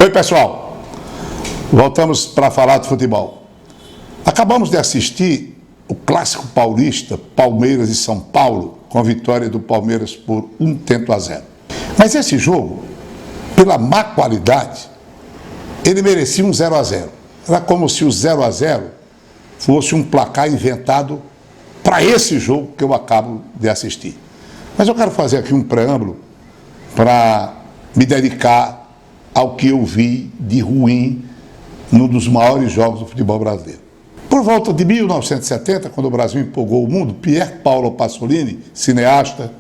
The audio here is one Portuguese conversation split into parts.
Oi, pessoal. Voltamos para falar de futebol. Acabamos de assistir o clássico paulista, Palmeiras e São Paulo, com a vitória do Palmeiras por 1-0. Mas esse jogo, pela má qualidade, ele merecia um 0-0. Era como se o 0-0 fosse um placar inventado para esse jogo que eu acabo de assistir. Mas eu quero fazer aqui um preâmbulo para me dedicar ao que eu vi de ruim num dos maiores jogos do futebol brasileiro. Por volta de 1970, quando o Brasil empolgou o mundo, Pier Paolo Pasolini, cineasta,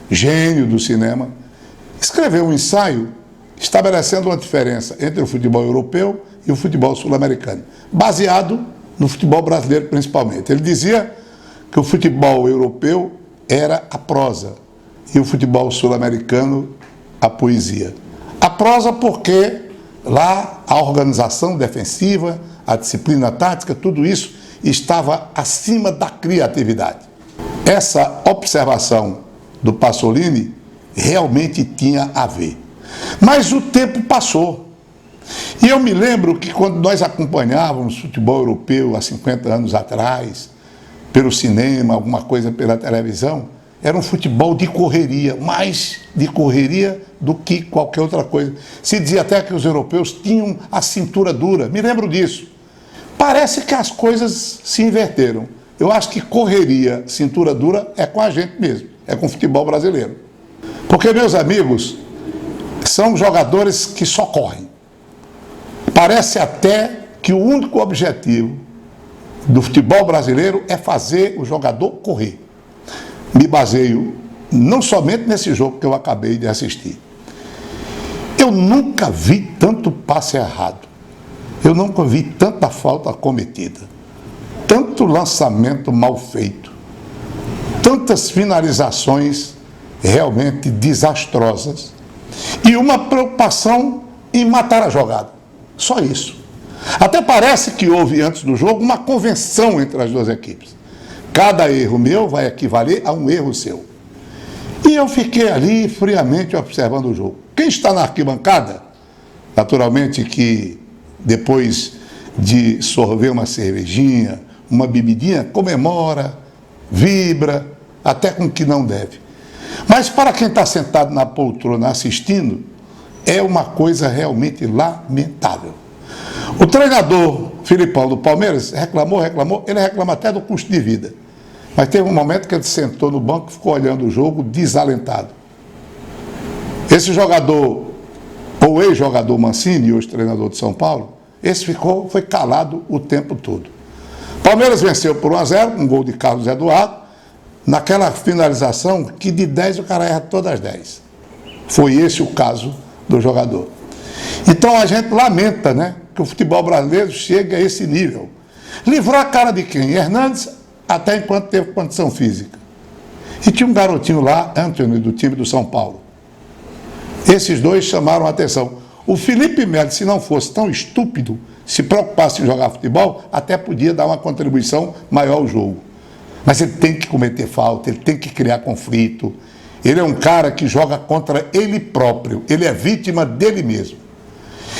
gênio do cinema, escreveu um ensaio estabelecendo uma diferença entre o futebol europeu e o futebol sul-americano, baseado no futebol brasileiro principalmente. Ele dizia que o futebol europeu era a prosa e o futebol sul-americano a poesia. A prosa porque lá a organização defensiva, a disciplina tática, tudo isso estava acima da criatividade. Essa observação do Pasolini realmente tinha a ver. Mas o tempo passou. E eu me lembro que quando nós acompanhávamos futebol europeu há 50 anos atrás, pelo cinema, alguma coisa pela televisão, era um futebol de correria, mais de correria do que qualquer outra coisa. Se dizia até que os europeus tinham a cintura dura, me lembro disso. Parece que as coisas se inverteram. Eu acho que correria, cintura dura, é com a gente mesmo, é com o futebol brasileiro. Porque, meus amigos, são jogadores que só correm. Parece até que o único objetivo do futebol brasileiro é fazer o jogador correr. Me baseio não somente nesse jogo que eu acabei de assistir. Eu nunca vi tanto passe errado. Eu nunca vi tanta falta cometida. Tanto lançamento mal feito. Tantas finalizações realmente desastrosas. E uma preocupação em matar a jogada. Só isso. Até parece que houve antes do jogo uma convenção entre as duas equipes. Cada erro meu vai equivaler a um erro seu. E eu fiquei ali friamente observando o jogo. Quem está na arquibancada, naturalmente que depois de sorver uma cervejinha, uma bebidinha, comemora, vibra, até com o que não deve. Mas para quem está sentado na poltrona assistindo, é uma coisa realmente lamentável. O treinador Filipão do Palmeiras reclamou, ele reclama até do custo de vida. Mas teve um momento que ele sentou no banco e ficou olhando o jogo desalentado. Esse jogador, ou ex-jogador Mancini, hoje treinador de São Paulo, foi calado o tempo todo. Palmeiras venceu por 1-0, um gol de Carlos Eduardo, naquela finalização que de 10 o cara erra todas as 10. Foi esse o caso do jogador. Então a gente lamenta, né, que o futebol brasileiro chegue a esse nível. Livrou a cara de quem? Hernandes, até enquanto teve condição física. E tinha um garotinho lá, Antony, do time do São Paulo. Esses dois chamaram a atenção. O Felipe Melo, se não fosse tão estúpido, se preocupasse em jogar futebol, até podia dar uma contribuição maior ao jogo. Mas ele tem que cometer falta, ele tem que criar conflito. Ele é um cara que joga contra ele próprio, ele é vítima dele mesmo.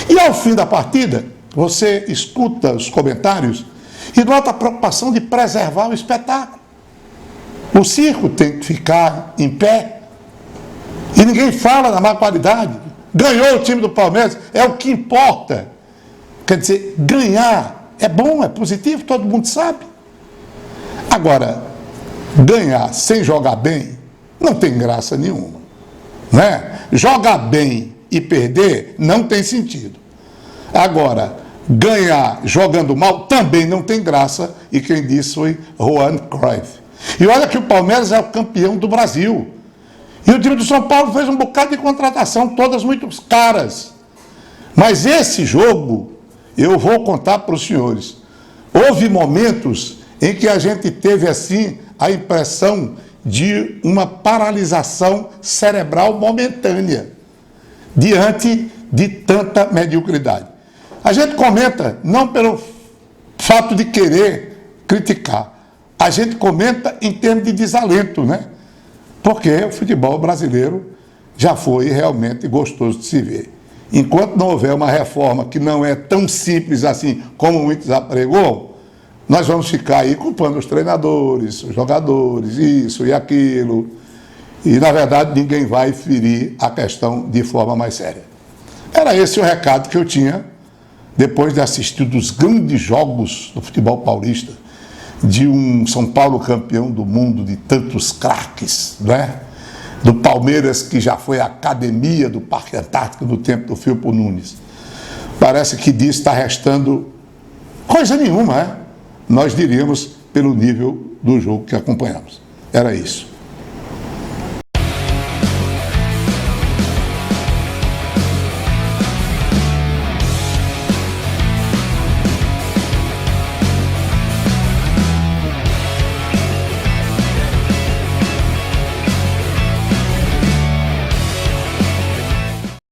E ao fim da partida, você escuta os comentários e nota a preocupação de preservar o espetáculo. O circo tem que ficar em pé e ninguém fala da má qualidade. Ganhou o time do Palmeiras, é o que importa. Quer dizer, ganhar é bom, é positivo, todo mundo sabe. Agora, ganhar sem jogar bem não tem graça nenhuma, né? Jogar bem e perder não tem sentido. Agora, ganhar jogando mal também não tem graça, e quem disse foi Johan Cruyff. E olha que o Palmeiras é o campeão do Brasil. E o time do São Paulo fez um bocado de contratação, todas muito caras. Mas esse jogo, eu vou contar para os senhores. Houve momentos em que a gente teve, assim, a impressão de uma paralisação cerebral momentânea diante de tanta mediocridade. A gente comenta não pelo fato de querer criticar, a gente comenta em termos de desalento, né? Porque o futebol brasileiro já foi realmente gostoso de se ver. enquanto não houver uma reforma que não é tão simples assim como muitos apregoam, nós vamos ficar aí culpando os treinadores, os jogadores, isso e aquilo. E, na verdade, ninguém vai ferir a questão de forma mais séria. Era esse o recado que eu tinha depois de assistir dos grandes jogos do futebol paulista, de um São Paulo campeão do mundo, de tantos craques, né? Do Palmeiras, que já foi a academia do Parque Antártico no tempo do Firpo Nunes. Parece que disso está restando coisa nenhuma, né? Nós diríamos pelo nível do jogo que acompanhamos. Era isso.